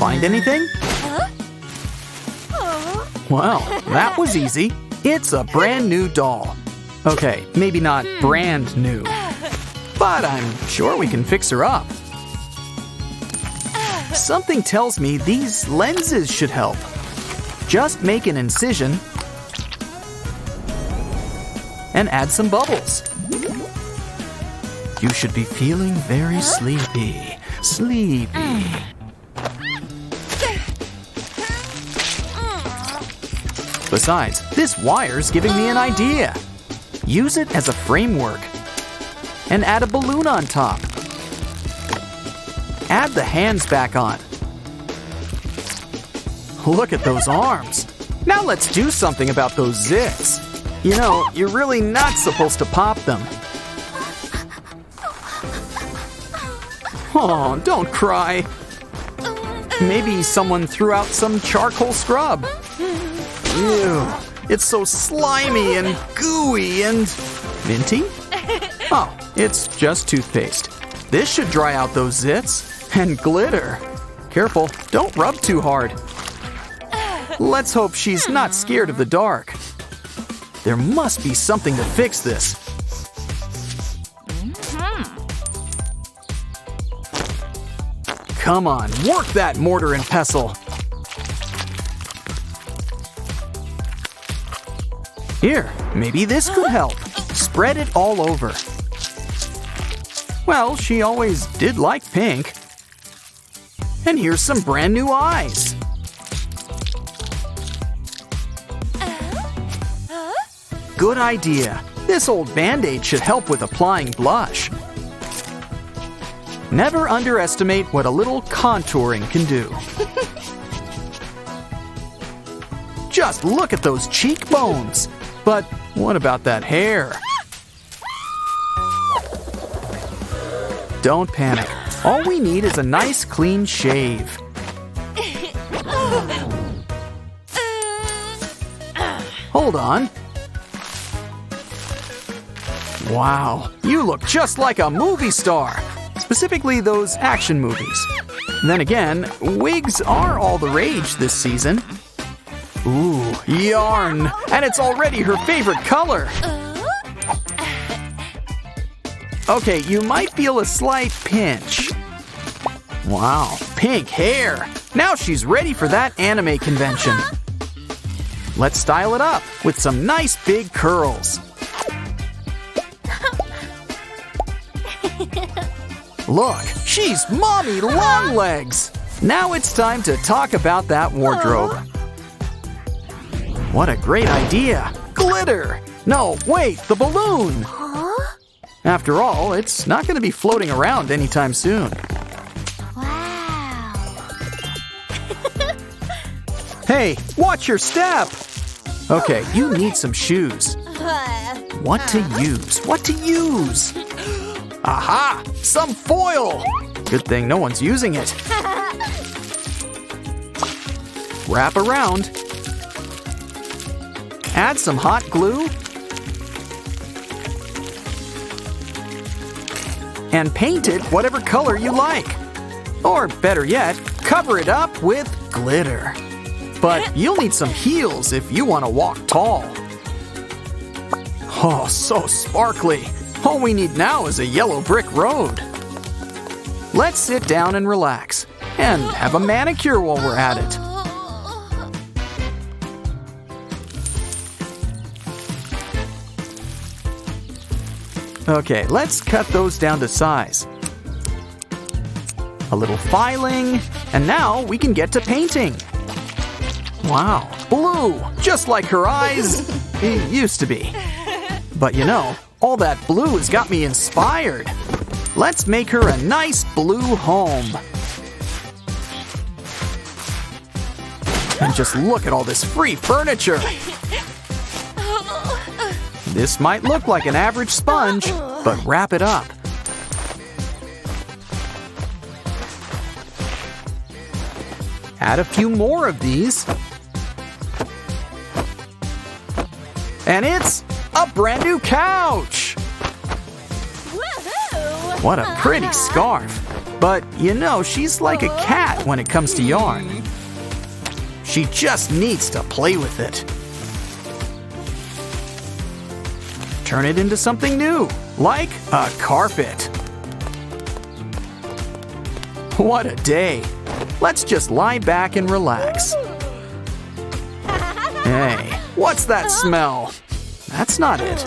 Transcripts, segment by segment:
Find anything? Well, that was easy. It's a brand new doll. Okay, maybe not brand new, but I'm sure we can fix her up. Something tells me these lenses should help. Just make an incision and add some bubbles. You should be feeling very sleepy. Sleepy. Besides, this wire's giving me an idea. Use it as a framework and add a balloon on top. Add the hands back on. Look at those arms. Now let's do something about those zits. You know, you're really not supposed to pop them. Oh, don't cry. Maybe someone threw out some charcoal scrub. Ew, it's so slimy and gooey and minty. Oh, it's just toothpaste. This should dry out those zits. And glitter. Careful, don't rub too hard. Let's hope she's not scared of the dark. There must be something to fix this. Come on, work that mortar and pestle. Here, maybe this could help. Spread it all over. Well, she always did like pink. And here's some brand new eyes. Good idea. This old Band-Aid should help with applying blush. Never underestimate what a little contouring can do. Just look at those cheekbones. But what about that hair? Don't panic. All we need is a nice clean shave. Hold on. Wow, you look just like a movie star. Specifically those action movies. Then again, wigs are all the rage this season. Ooh, yarn! And it's already her favorite color! Okay, you might feel a slight pinch. Wow, pink hair! Now she's ready for that anime convention. Let's style it up with some nice big curls. Look, she's Mommy Longlegs! Now it's time to talk about that wardrobe. What a great idea! Glitter! No, wait, the balloon! After all, it's not going to be floating around anytime soon. Wow! Hey, watch your step! Okay, you need some shoes. What to use? What to use? Aha! Some foil! Good thing no one's using it. Wrap around. Add some hot glue. And paint it whatever color you like. Or better yet, cover it up with glitter. But you'll need some heels if you want to walk tall. Oh, so sparkly. All we need now is a yellow brick road. Let's sit down and relax. And have a manicure while we're at it. Okay, let's cut those down to size. A little filing, and now we can get to painting. Wow, blue, just like her eyes used to be. But you know, all that blue has got me inspired. Let's make her a nice blue home. And just look at all this free furniture. This might look like an average sponge, but wrap it up. Add a few more of these. And it's a brand new couch! Woohoo! What a pretty scarf. But, you know, she's like a cat when it comes to yarn. She just needs to play with it. Turn it into something new, like a carpet. What a day. Let's just lie back and relax. Hey, what's that smell? That's not it.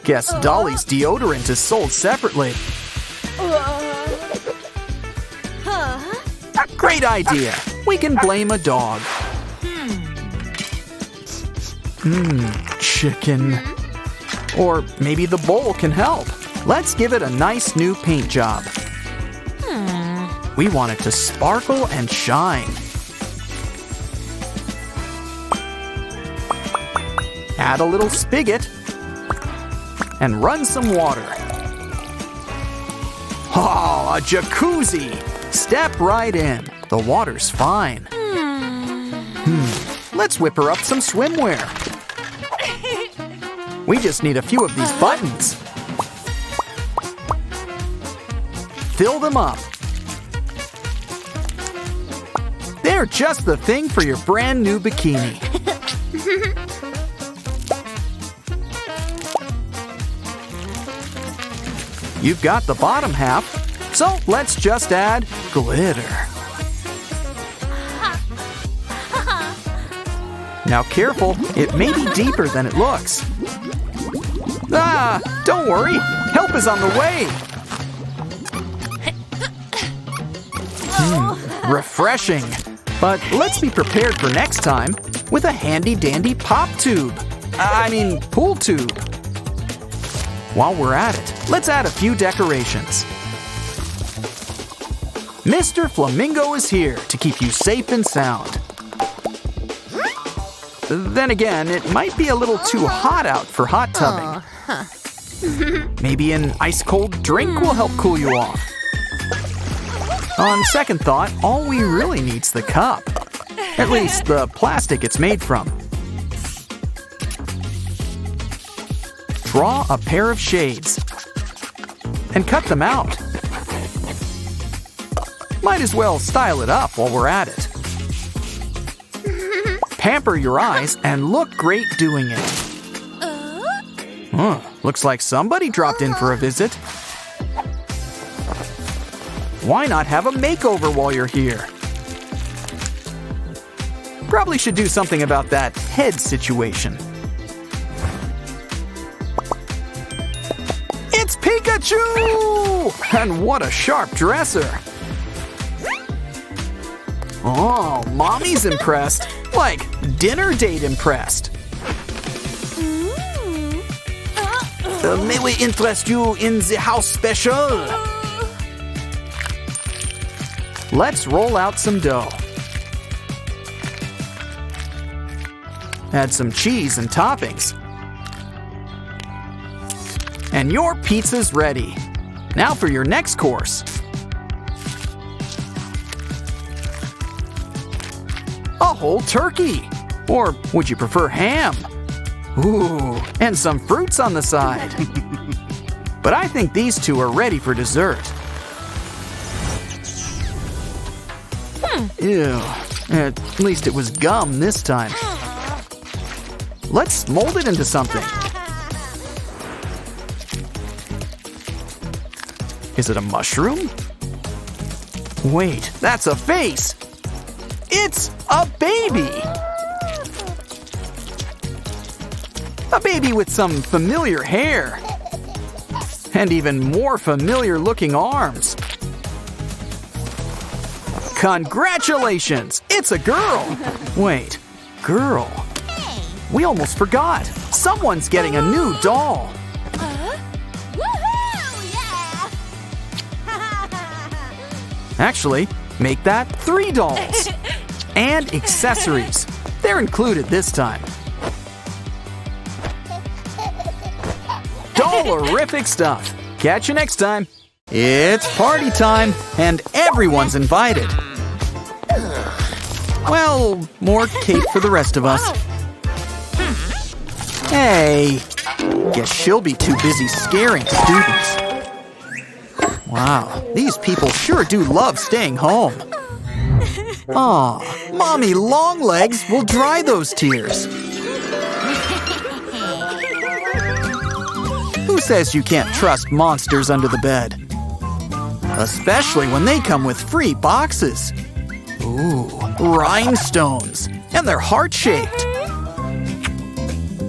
Guess Dolly's deodorant is sold separately. Great idea. We can blame a dog. Chicken. Or maybe the bowl can help. Let's give it a nice new paint job. We want it to sparkle and shine. Add a little spigot and run some water. Oh, a jacuzzi! Step right in. The water's fine. Let's whip her up some swimwear. We just need a few of these buttons. Fill them up. They're just the thing for your brand new bikini. You've got the bottom half, so let's just add glitter. Now careful, it may be deeper than it looks. Ah, don't worry, help is on the way. Refreshing. But let's be prepared for next time with a handy-dandy pop tube. Pool tube. While we're at it, let's add a few decorations. Mr. Flamingo is here to keep you safe and sound. Then again, it might be a little too hot out for hot tubbing. Maybe an ice-cold drink will help cool you off. On second thought, all we really need's the cup. At least the plastic it's made from. Draw a pair of shades and cut them out. Might as well style it up while we're at it. Pamper your eyes and look great doing it. Looks like somebody dropped in for a visit. Why not have a makeover while you're here? Probably should do something about that head situation. It's Pikachu! And what a sharp dresser! Oh, Mommy's impressed. Like dinner date impressed. May we interest you in the house special? Let's roll out some dough. Add some cheese and toppings. And your pizza's ready. Now for your next course. A whole turkey. Or would you prefer ham? Ooh, and some fruits on the side. But I think these two are ready for dessert. Ew, at least it was gum this time. Let's mold it into something. Is it a mushroom? Wait, that's a face! It's a baby! A baby with some familiar hair. And even more familiar looking arms. Congratulations! It's a girl! Wait, girl? We almost forgot. Someone's getting a new doll. Actually, make that 3 dolls. And accessories. They're included this time. Dollarific stuff. Catch you next time. It's party time, and everyone's invited. Well, more cake for the rest of us. Hey, guess she'll be too busy scaring students. Wow, these people sure do love staying home. Aw, Mommy Longlegs will dry those tears. Who says you can't trust monsters under the bed? Especially when they come with free boxes. Ooh, rhinestones, and they're heart-shaped.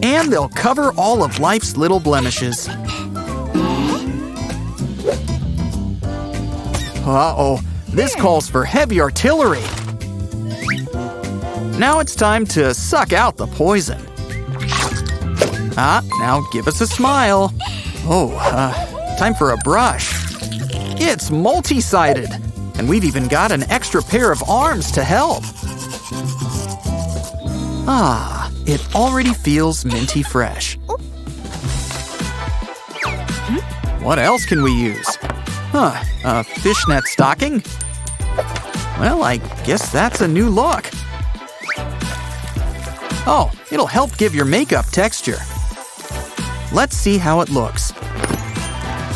And they'll cover all of life's little blemishes. Uh-oh, this calls for heavy artillery. Now it's time to suck out the poison. Now give us a smile. Oh, time for a brush. It's multi-sided, and we've even got an extra pair of arms to help. Ah, it already feels minty fresh. What else can we use? A fishnet stocking? Well, I guess that's a new look. Oh, it'll help give your makeup texture. Let's see how it looks.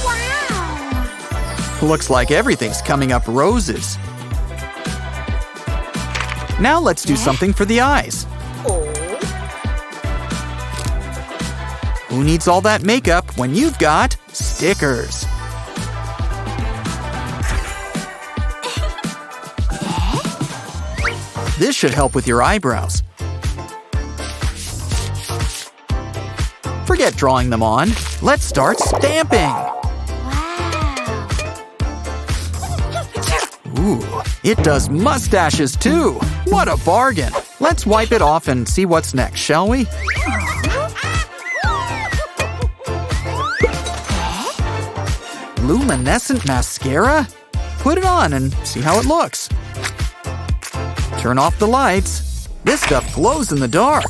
Wow! Looks like everything's coming up roses. Now let's do something for the eyes. Who needs all that makeup when you've got stickers? This should help with your eyebrows. Forget drawing them on. Let's start stamping. Wow! Ooh, it does mustaches too. What a bargain. Let's wipe it off and see what's next, shall we? Luminescent mascara? Put it on and see how it looks. Turn off the lights. This stuff glows in the dark.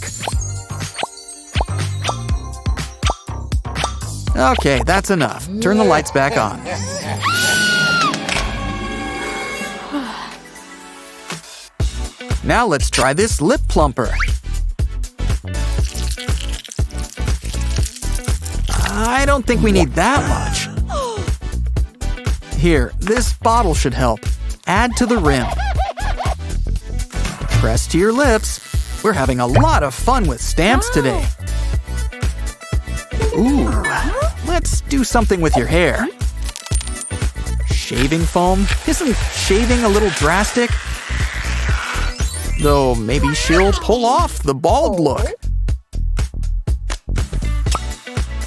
Okay, that's enough. Turn the lights back on. Now let's try this lip plumper. I don't think we need that much. Here, this bottle should help. Add to the rim. Press to your lips. We're having a lot of fun with stamps today. Ooh, let's do something with your hair. Shaving foam? Isn't shaving a little drastic? Though maybe she'll pull off the bald look.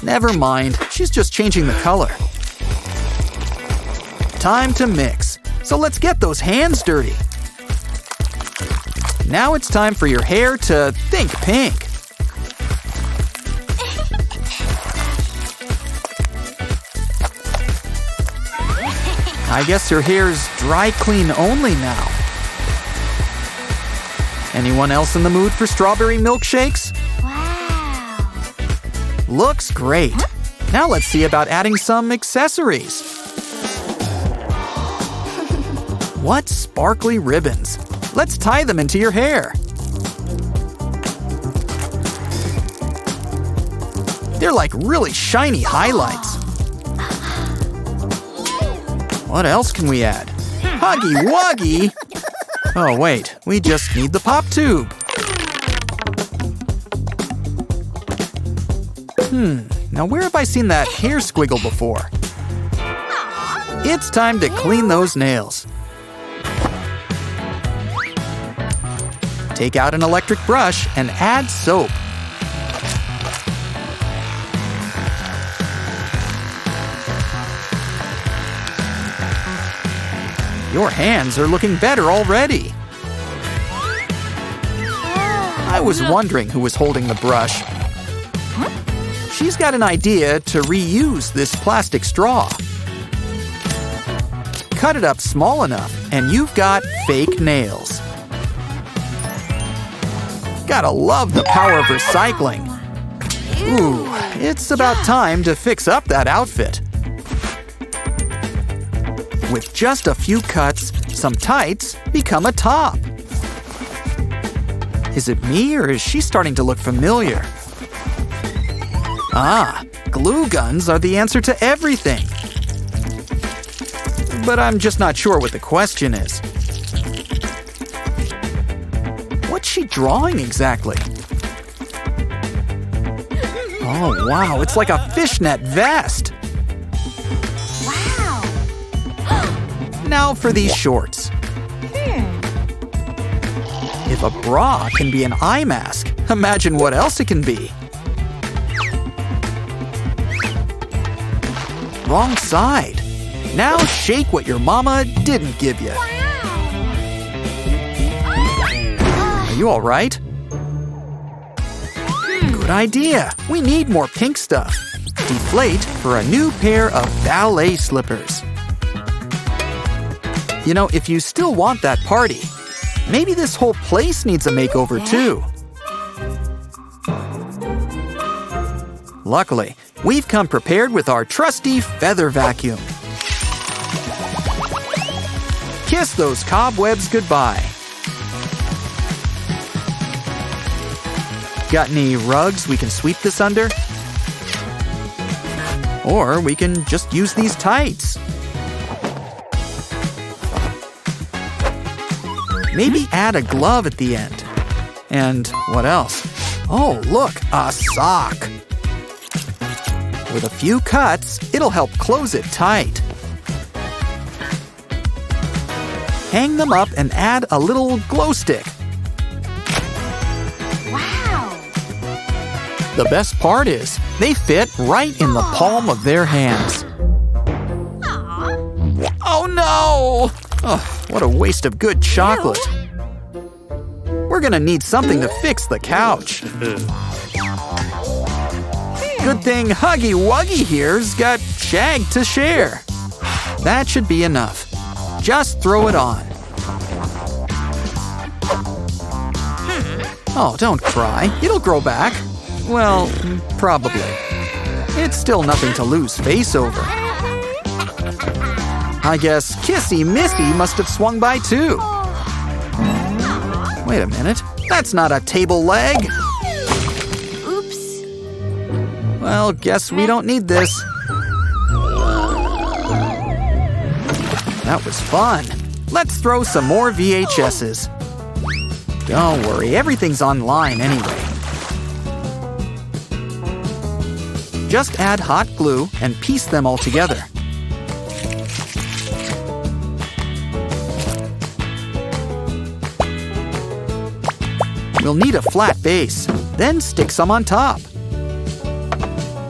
Never mind, she's just changing the color. Time to mix. So let's get those hands dirty. Now it's time for your hair to think pink. I guess your hair's dry clean only now. Anyone else in the mood for strawberry milkshakes? Wow! Looks great. Now let's see about adding some accessories. What sparkly ribbons? Let's tie them into your hair. They're like really shiny highlights. What else can we add? Huggy Wuggy! Oh wait, we just need the pop tube. Now where have I seen that hair squiggle before? It's time to clean those nails. Take out an electric brush and add soap. Your hands are looking better already. I was wondering who was holding the brush. She's got an idea to reuse this plastic straw. Cut it up small enough and you've got fake nails. Gotta love the power of recycling. Ooh, it's about time to fix up that outfit. With just a few cuts, some tights become a top. Is it me or is she starting to look familiar? Ah, glue guns are the answer to everything. but I'm just not sure what the question is. What's she drawing exactly? Oh, wow, it's like a fishnet vest. Wow. Now for these shorts. If a bra can be an eye mask, imagine what else it can be. Wrong side. Now shake what your mama didn't give you. Are you all right? Good idea. We need more pink stuff. Deflate for a new pair of ballet slippers. You know, if you still want that party, maybe this whole place needs a makeover too. Luckily, we've come prepared with our trusty feather vacuum. Kiss those cobwebs goodbye. Got any rugs we can sweep this under? Or we can just use these tights. Maybe add a glove at the end. And what else? Oh, look, a sock. With a few cuts, it'll help close it tight. Hang them up and add a little glow stick. Wow. The best part is, they fit right in the palm of their hands. Oh no! Oh, what a waste of good chocolate. We're gonna need something to fix the couch. Good thing Huggy Wuggy here's got shag to share. That should be enough. Just throw it on. Oh, don't cry. It'll grow back. Well, probably. It's still nothing to lose face over. I guess Kissy Missy must have swung by too. Wait a minute. That's not a table leg. Oops. Well, guess we don't need this. That was fun. Let's throw some more VHSs. Don't worry, everything's online anyway. Just add hot glue and piece them all together. We'll need a flat base, then stick some on top.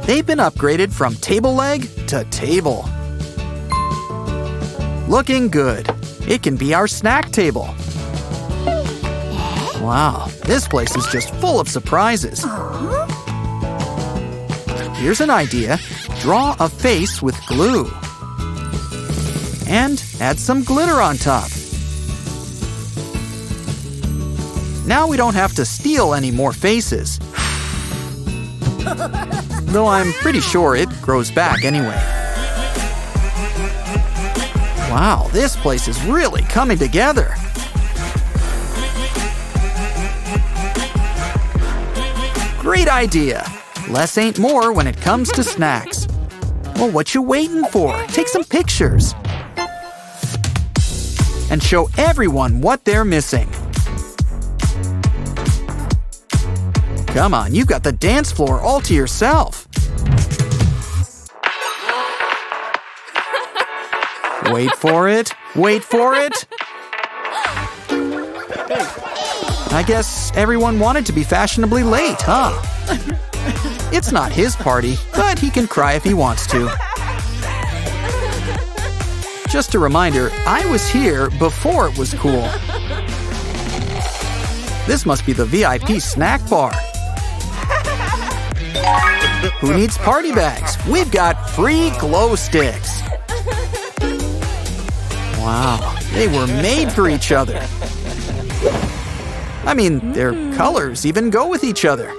They've been upgraded from table leg to table. Looking good. It can be our snack table. Wow, this place is just full of surprises. Here's an idea. Draw a face with glue. And add some glitter on top. Now we don't have to steal any more faces. Though I'm pretty sure it grows back anyway. Wow, this place is really coming together. Great idea. Less ain't more when it comes to snacks. Well, what you waiting for? Take some pictures. And show everyone what they're missing. Come on, you've got the dance floor all to yourself. Wait for it. Wait for it. I guess everyone wanted to be fashionably late, huh? It's not his party, but he can cry if he wants to. Just a reminder, I was here before it was cool. This must be the VIP snack bar. Who needs party bags? We've got free glow sticks. Wow, they were made for each other. I mean, their colors even go with each other.